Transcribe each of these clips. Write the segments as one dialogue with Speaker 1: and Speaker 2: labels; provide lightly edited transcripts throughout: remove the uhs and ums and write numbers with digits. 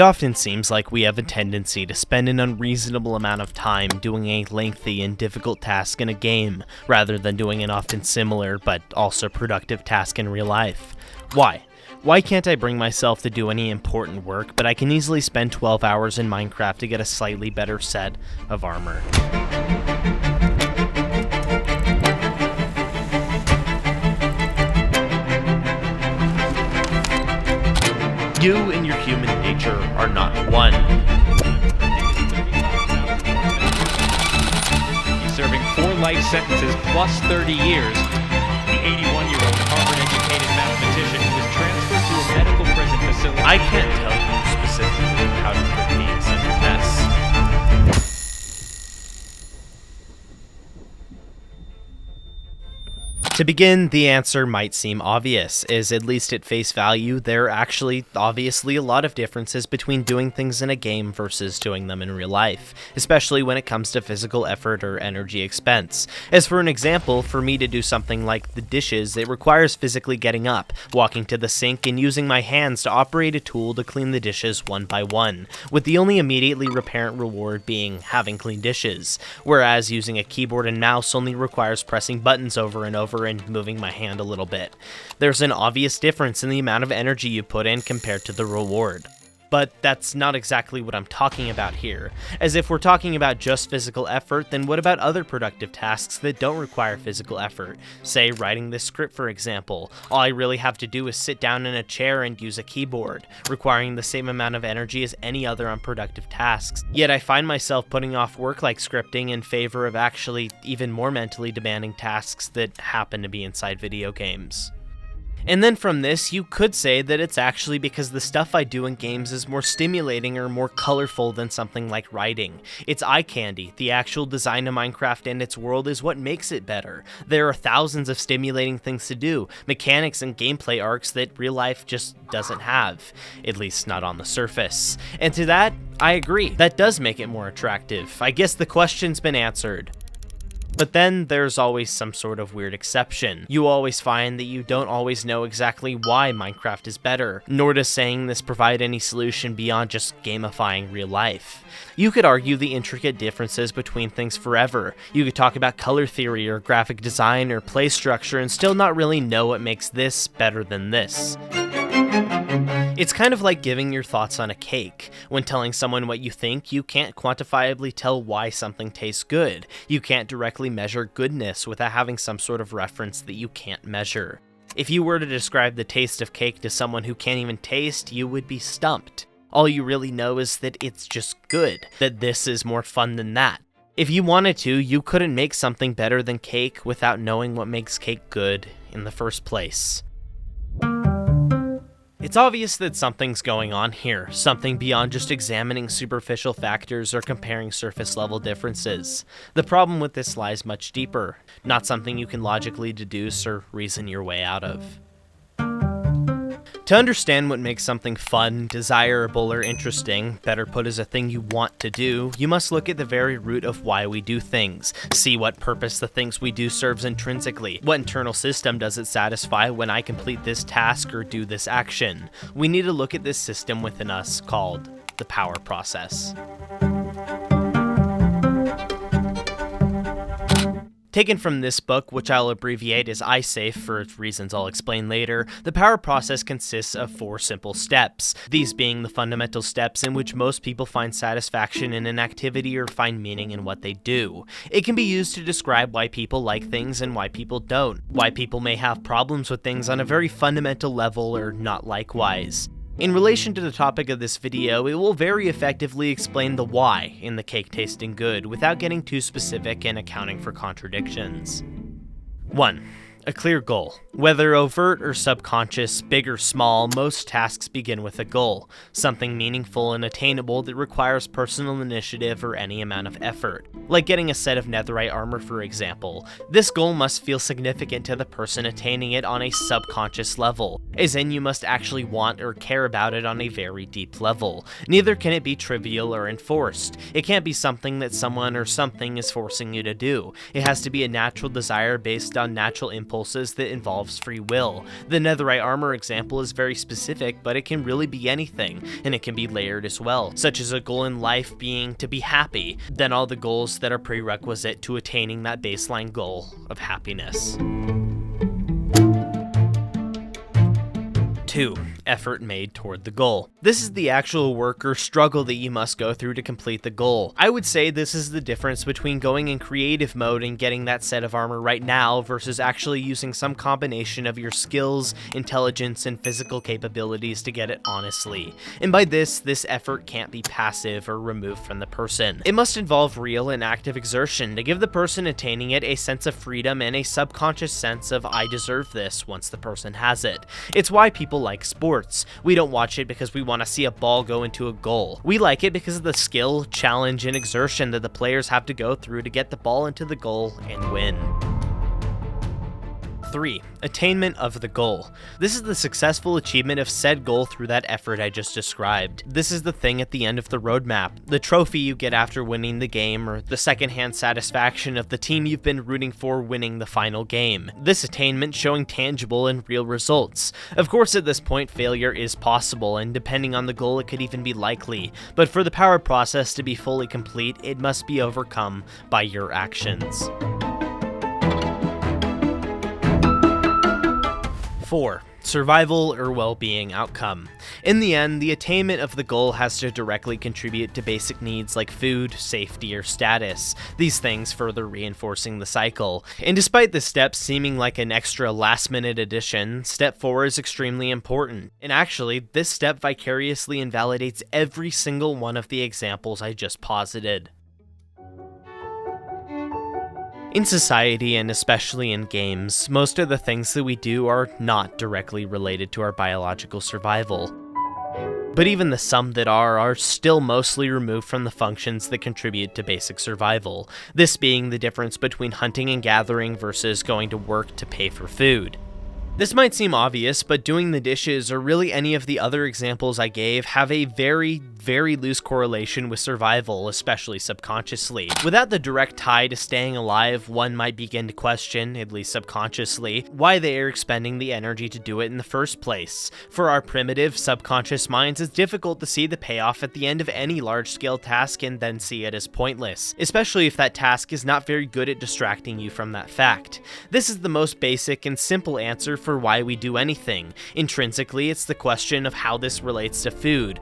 Speaker 1: It often seems like we have a tendency to spend an unreasonable amount of time doing a lengthy and difficult task in a game, rather than doing an often similar but also productive task in real life. Why? Why can't I bring myself to do any important work, but I can easily spend 12 hours in Minecraft to get a slightly better set of armor? You and your human nature are not one.
Speaker 2: He's serving 4 life sentences plus 30 years. The 81-year-old Harvard-educated mathematician who was transferred to a medical prison facility.
Speaker 1: I can't tell you specifically how to put games in a mess. To begin, the answer might seem obvious, as at least at face value, there are actually obviously a lot of differences between doing things in a game versus doing them in real life, especially when it comes to physical effort or energy expense. As for an example, for me to do something like the dishes, it requires physically getting up, walking to the sink, and using my hands to operate a tool to clean the dishes one by one, with the only immediately apparent reward being having clean dishes, whereas using a keyboard and mouse only requires pressing buttons over and over and moving my hand a little bit. There's an obvious difference in the amount of energy you put in compared to the reward. But that's not exactly what I'm talking about here, as if we're talking about just physical effort, then what about other productive tasks that don't require physical effort? Say, writing this script, for example. All I really have to do is sit down in a chair and use a keyboard, requiring the same amount of energy as any other unproductive tasks. Yet I find myself putting off work like scripting in favor of actually even more mentally demanding tasks that happen to be inside video games. And then from this, you could say that it's actually because the stuff I do in games is more stimulating or more colorful than something like writing. It's eye candy. The actual design of Minecraft and its world is what makes it better. There are thousands of stimulating things to do, mechanics and gameplay arcs that real life just doesn't have, at least not on the surface. And to that, I agree. That does make it more attractive. I guess the question's been answered. But then there's always some sort of weird exception. You always find that you don't always know exactly why Minecraft is better, nor does saying this provide any solution beyond just gamifying real life. You could argue the intricate differences between things forever. You could talk about color theory or graphic design or play structure and still not really know what makes this better than this. It's kind of like giving your thoughts on a cake. When telling someone what you think, you can't quantifiably tell why something tastes good. You can't directly measure goodness without having some sort of reference that you can't measure. If you were to describe the taste of cake to someone who can't even taste, you would be stumped. All you really know is that it's just good, that this is more fun than that. If you wanted to, you couldn't make something better than cake without knowing what makes cake good in the first place. It's obvious that something's going on here, something beyond just examining superficial factors or comparing surface level differences. The problem with this lies much deeper, not something you can logically deduce or reason your way out of. To understand what makes something fun, desirable, or interesting, better put as a thing you want to do, you must look at the very root of why we do things. See what purpose the things we do serves intrinsically. What internal system does it satisfy when I complete this task or do this action? We need to look at this system within us called the power process. Taken from this book, which I'll abbreviate as iSafe for reasons I'll explain later, the power process consists of 4 simple steps, these being the fundamental steps in which most people find satisfaction in an activity or find meaning in what they do. It can be used to describe why people like things and why people don't, why people may have problems with things on a very fundamental level or not likewise. In relation to the topic of this video, it will very effectively explain the why in the cake tasting good without getting too specific and accounting for contradictions. 1. A clear goal. Whether overt or subconscious, big or small, most tasks begin with a goal, something meaningful and attainable that requires personal initiative or any amount of effort. Like getting a set of netherite armor, for example. This goal must feel significant to the person attaining it on a subconscious level, as in you must actually want or care about it on a very deep level. Neither can it be trivial or enforced. It can't be something that someone or something is forcing you to do. It has to be a natural desire based on natural impulse impulses that involves free will. The netherite armor example is very specific, but it can really be anything, and it can be layered as well, such as a goal in life being to be happy, then all the goals that are prerequisite to attaining that baseline goal of happiness. 2. Effort made toward the goal. This is the actual work or struggle that you must go through to complete the goal. I would say this is the difference between going in creative mode and getting that set of armor right now versus actually using some combination of your skills, intelligence, and physical capabilities to get it honestly. And by this effort can't be passive or removed from the person. It must involve real and active exertion to give the person attaining it a sense of freedom and a subconscious sense of I deserve this once the person has it. It's why people like sports. We don't watch it because we want to see a ball go into a goal. We like it because of the skill, challenge, and exertion that the players have to go through to get the ball into the goal and win. 3. Attainment of the goal. This is the successful achievement of said goal through that effort I just described. This is the thing at the end of the roadmap, the trophy you get after winning the game, or the secondhand satisfaction of the team you've been rooting for winning the final game. This attainment showing tangible and real results. Of course, at this point, failure is possible, and depending on the goal, it could even be likely, but for the power process to be fully complete, it must be overcome by your actions. 4. Survival or well-being outcome. In the end, the attainment of the goal has to directly contribute to basic needs like food, safety, or status, these things further reinforcing the cycle. And despite this step seeming like an extra last-minute addition, step 4 is extremely important. And actually, this step vicariously invalidates every single one of the examples I just posited. In society, and especially in games, most of the things that we do are not directly related to our biological survival. But even the some that are still mostly removed from the functions that contribute to basic survival, this being the difference between hunting and gathering versus going to work to pay for food. This might seem obvious, but doing the dishes or really any of the other examples I gave have a very, very loose correlation with survival, especially subconsciously. Without the direct tie to staying alive, one might begin to question, at least subconsciously, why they are expending the energy to do it in the first place. For our primitive, subconscious minds, it's difficult to see the payoff at the end of any large-scale task and then see it as pointless, especially if that task is not very good at distracting you from that fact. This is the most basic and simple answer for why we do anything. Intrinsically, it's the question of how this relates to food,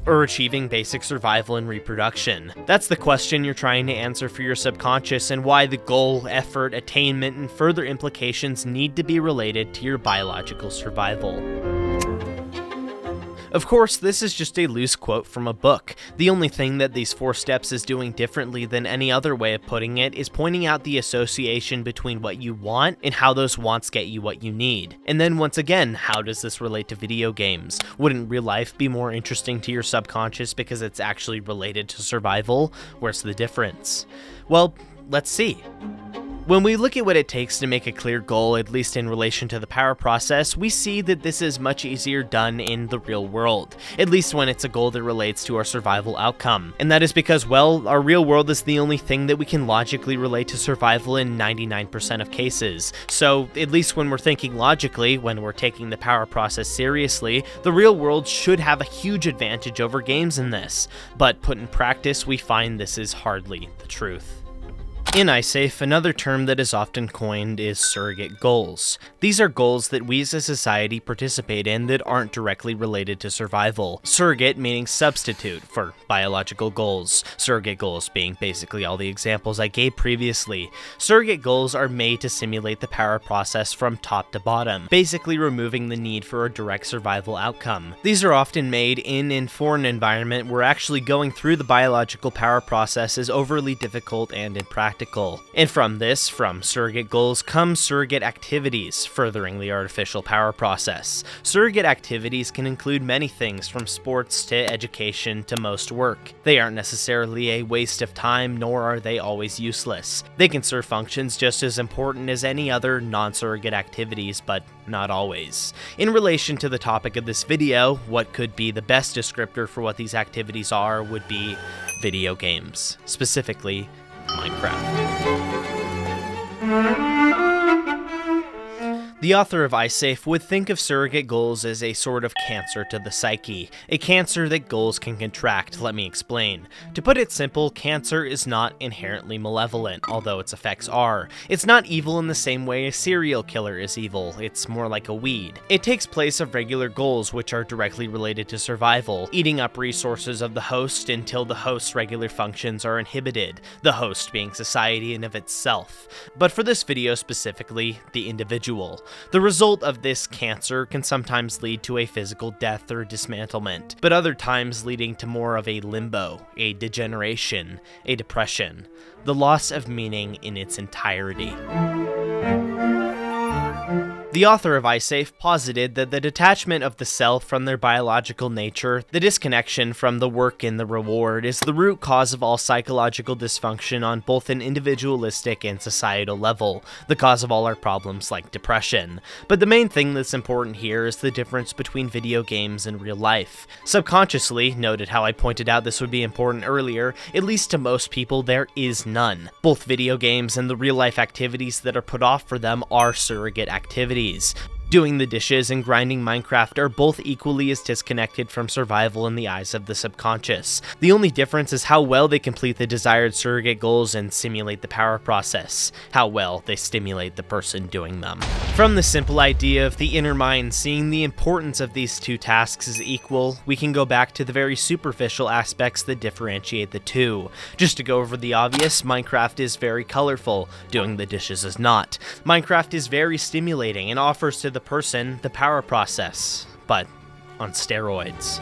Speaker 1: or achieving basic survival and reproduction. That's the question you're trying to answer for your subconscious, and why the goal, effort, attainment, and further implications need to be related to your biological survival. Of course, this is just a loose quote from a book. The only thing that these 4 steps is doing differently than any other way of putting it is pointing out the association between what you want and how those wants get you what you need. And then once again, how does this relate to video games? Wouldn't real life be more interesting to your subconscious because it's actually related to survival? Where's the difference? Well, let's see. When we look at what it takes to make a clear goal, at least in relation to the power process, we see that this is much easier done in the real world, at least when it's a goal that relates to our survival outcome. And that is because, well, our real world is the only thing that we can logically relate to survival in 99% of cases. So, at least when we're thinking logically, when we're taking the power process seriously, the real world should have a huge advantage over games in this. But put in practice, we find this is hardly the truth. In iSafe, another term that is often coined is surrogate goals. These are goals that we as a society participate in that aren't directly related to survival. Surrogate meaning substitute for biological goals. Surrogate goals being basically all the examples I gave previously. Surrogate goals are made to simulate the power process from top to bottom, basically removing the need for a direct survival outcome. These are often made in and for an environment where actually going through the biological power process is overly difficult and impractical. And from surrogate goals come surrogate activities, furthering the artificial power process. Surrogate activities can include many things, from sports to education to most work. They aren't necessarily a waste of time, nor are they always useless. They can serve functions just as important as any other non-surrogate activities, but not always. In relation to the topic of this video, what could be the best descriptor for what these activities are would be video games, specifically Minecraft. The author of iSafe would think of surrogate goals as a sort of cancer to the psyche, a cancer that goals can contract. Let me explain. To put it simple, cancer is not inherently malevolent, although its effects are. It's not evil in the same way a serial killer is evil, it's more like a weed. It takes place of regular goals which are directly related to survival, eating up resources of the host until the host's regular functions are inhibited, the host being society in of itself. But for this video specifically, the individual. The result of this cancer can sometimes lead to a physical death or dismantlement, but other times leading to more of a limbo, a degeneration, a depression, the loss of meaning in its entirety. The author of iSafe posited that the detachment of the self from their biological nature, the disconnection from the work and the reward, is the root cause of all psychological dysfunction on both an individualistic and societal level, the cause of all our problems like depression. But the main thing that's important here is the difference between video games and real life. Subconsciously, noted how I pointed out this would be important earlier, at least to most people there is none. Both video games and the real life activities that are put off for them are surrogate activities. Doing the dishes and grinding Minecraft are both equally as disconnected from survival in the eyes of the subconscious. The only difference is how well they complete the desired surrogate goals and simulate the power process, how well they stimulate the person doing them. From the simple idea of the inner mind seeing the importance of these two tasks as equal, we can go back to the very superficial aspects that differentiate the two. Just to go over the obvious, Minecraft is very colorful, doing the dishes is not. Minecraft is very stimulating and offers to the person the power process, but on steroids.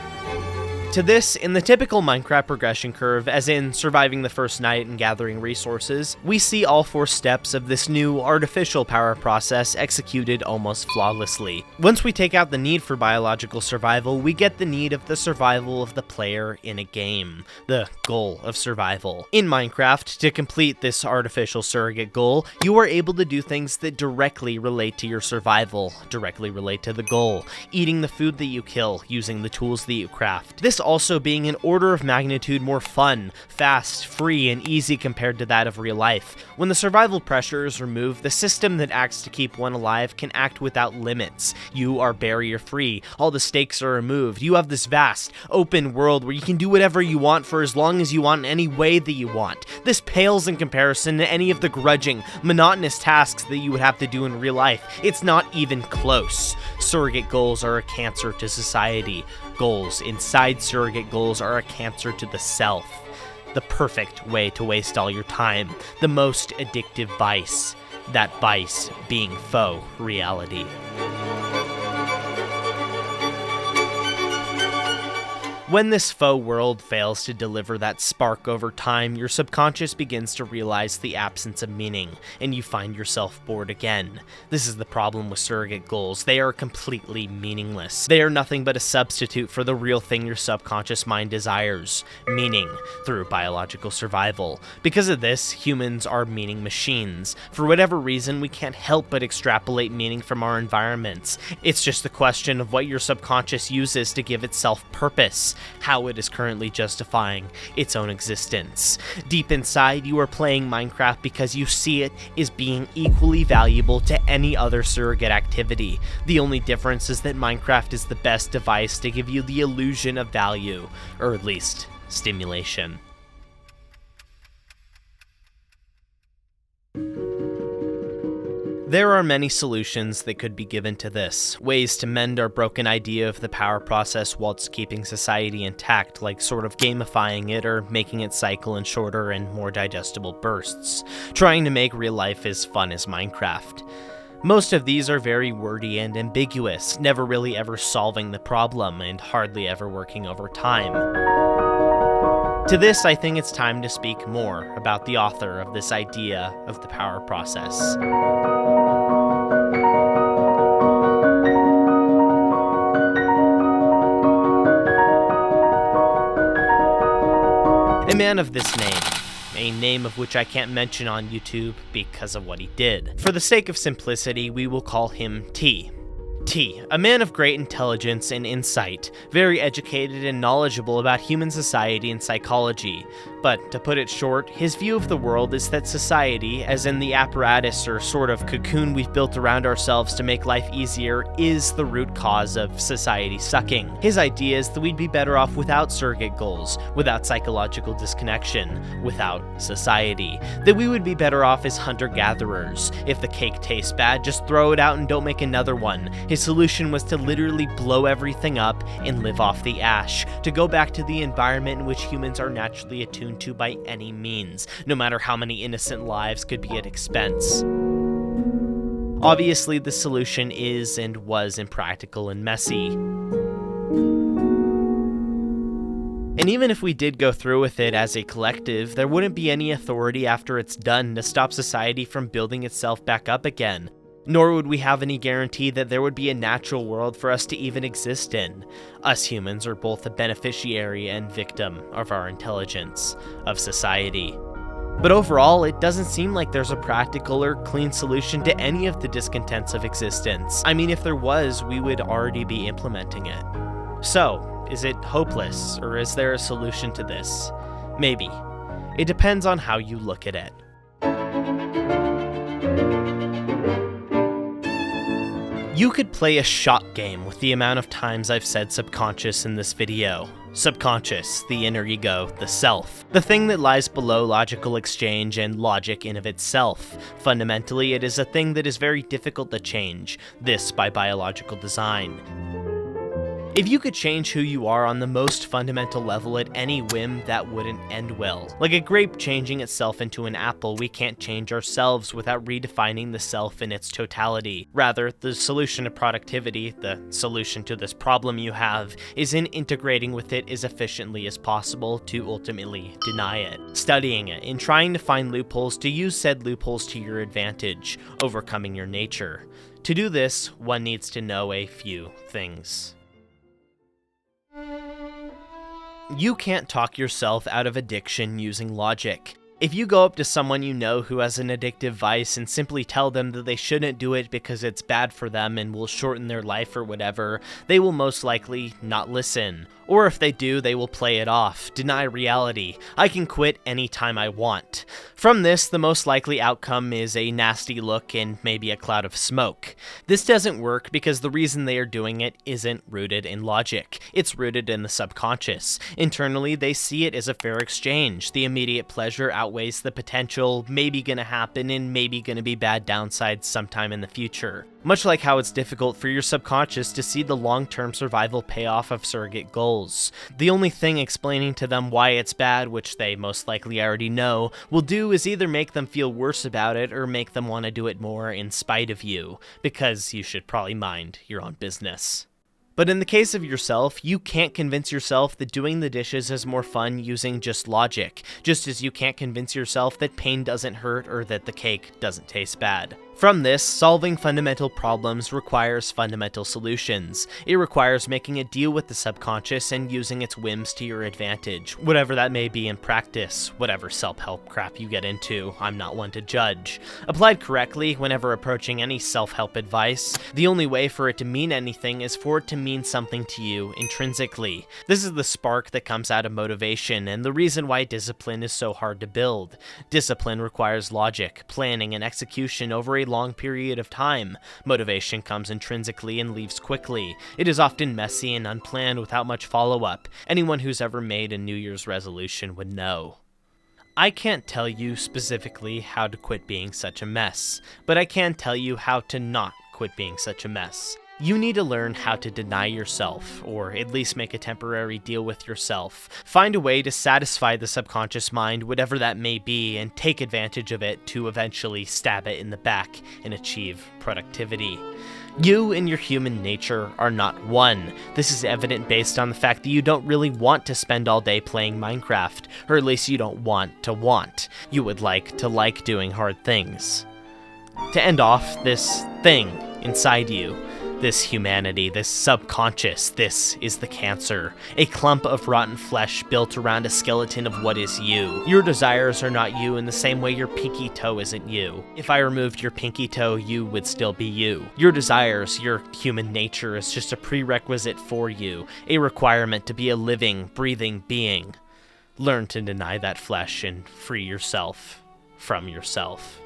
Speaker 1: To this, in the typical Minecraft progression curve, as in surviving the first night and gathering resources, we see all 4 steps of this new artificial power process executed almost flawlessly. Once we take out the need for biological survival, we get the need of the survival of the player in a game, the goal of survival. In Minecraft, to complete this artificial surrogate goal, you are able to do things that directly relate to your survival, directly relate to the goal, eating the food that you kill, using the tools that you craft. This also being an order of magnitude more fun, fast, free, and easy compared to that of real life. When the survival pressure is removed, the system that acts to keep one alive can act without limits. You are barrier free, all the stakes are removed, you have this vast, open world where you can do whatever you want for as long as you want in any way that you want. This pales in comparison to any of the grudging, monotonous tasks that you would have to do in real life. It's not even close. Surrogate goals are a cancer to society. Goals inside surrogate goals are a cancer to the self. The perfect way to waste all your time. The most addictive vice. That vice being faux reality. When this faux world fails to deliver that spark over time, your subconscious begins to realize the absence of meaning, and you find yourself bored again. This is the problem with surrogate goals. They are completely meaningless. They are nothing but a substitute for the real thing your subconscious mind desires, meaning, through biological survival. Because of this, humans are meaning machines. For whatever reason, we can't help but extrapolate meaning from our environments. It's just the question of what your subconscious uses to give itself purpose. How it is currently justifying its own existence. Deep inside, you are playing Minecraft because you see it as being equally valuable to any other surrogate activity. The only difference is that Minecraft is the best device to give you the illusion of value, or at least stimulation. There are many solutions that could be given to this, ways to mend our broken idea of the power process whilst keeping society intact, like sort of gamifying it or making it cycle in shorter and more digestible bursts, trying to make real life as fun as Minecraft. Most of these are very wordy and ambiguous, never really ever solving the problem and hardly ever working over time. To this, I think it's time to speak more about the author of this idea of the power process. A man of this name, a name of which I can't mention on YouTube because of what he did. For the sake of simplicity, we will call him T. T. A man of great intelligence and insight, very educated and knowledgeable about human society and psychology. But, to put it short, his view of the world is that society, as in the apparatus or sort of cocoon we've built around ourselves to make life easier, is the root cause of society sucking. His idea is that we'd be better off without surrogate goals, without psychological disconnection, without society. That we would be better off as hunter-gatherers. If the cake tastes bad, just throw it out and don't make another one. His solution was to literally blow everything up and live off the ash, to go back to the environment in which humans are naturally attuned to by any means, no matter how many innocent lives could be at expense. Obviously, the solution is and was impractical and messy. And even if we did go through with it as a collective, there wouldn't be any authority after it's done to stop society from building itself back up again. Nor would we have any guarantee that there would be a natural world for us to even exist in. Us humans are both a beneficiary and victim of our intelligence, of society. But overall, it doesn't seem like there's a practical or clean solution to any of the discontents of existence. I mean, if there was, we would already be implementing it. So, is it hopeless, or is there a solution to this? Maybe. It depends on how you look at it. You could play a shot game with the amount of times I've said subconscious in this video. Subconscious, the inner ego, the self. The thing that lies below logical exchange and logic in of itself. Fundamentally, it is a thing that is very difficult to change, this by biological design. If you could change who you are on the most fundamental level at any whim, that wouldn't end well. Like a grape changing itself into an apple, we can't change ourselves without redefining the self in its totality. Rather, the solution to productivity, the solution to this problem you have, is in integrating with it as efficiently as possible to ultimately deny it. Studying it, and trying to find loopholes to use said loopholes to your advantage, overcoming your nature. To do this, one needs to know a few things. You can't talk yourself out of addiction using logic. If you go up to someone you know who has an addictive vice and simply tell them that they shouldn't do it because it's bad for them and will shorten their life or whatever, they will most likely not listen. Or if they do, they will play it off, deny reality. I can quit anytime I want. From this, the most likely outcome is a nasty look and maybe a cloud of smoke. This doesn't work because the reason they are doing it isn't rooted in logic. It's rooted in the subconscious. Internally, they see it as a fair exchange. The immediate pleasure outweighs the potential maybe gonna happen and maybe gonna be bad downsides sometime in the future. Much like how it's difficult for your subconscious to see the long-term survival payoff of surrogate goals. The only thing explaining to them why it's bad, which they most likely already know, will do is either make them feel worse about it or make them want to do it more in spite of you, because you should probably mind your own business. But in the case of yourself, you can't convince yourself that doing the dishes is more fun using just logic, just as you can't convince yourself that pain doesn't hurt or that the cake doesn't taste bad. From this, solving fundamental problems requires fundamental solutions. It requires making a deal with the subconscious and using its whims to your advantage, whatever that may be in practice, whatever self-help crap you get into, I'm not one to judge. Applied correctly, whenever approaching any self-help advice, the only way for it to mean anything is for it to mean something to you intrinsically. This is the spark that comes out of motivation, and the reason why discipline is so hard to build. Discipline requires logic, planning, and execution over a long period of time. Motivation comes intrinsically and leaves quickly. It is often messy and unplanned without much follow-up. Anyone who's ever made a New Year's resolution would know. I can't tell you specifically how to quit being such a mess, but I can tell you how to not quit being such a mess. You need to learn how to deny yourself, or at least make a temporary deal with yourself. Find a way to satisfy the subconscious mind, whatever that may be, and take advantage of it to eventually stab it in the back and achieve productivity. You and your human nature are not one. This is evident based on the fact that you don't really want to spend all day playing Minecraft, or at least you don't want to want. You would like to like doing hard things. To end off, this thing inside you, This humanity, this subconscious, this is the cancer. A clump of rotten flesh built around a skeleton of what is you. Your desires are not you in the same way your pinky toe isn't you. If I removed your pinky toe, you would still be you. Your desires, your human nature is just a prerequisite for you, a requirement to be a living, breathing being. Learn to deny that flesh and free yourself from yourself.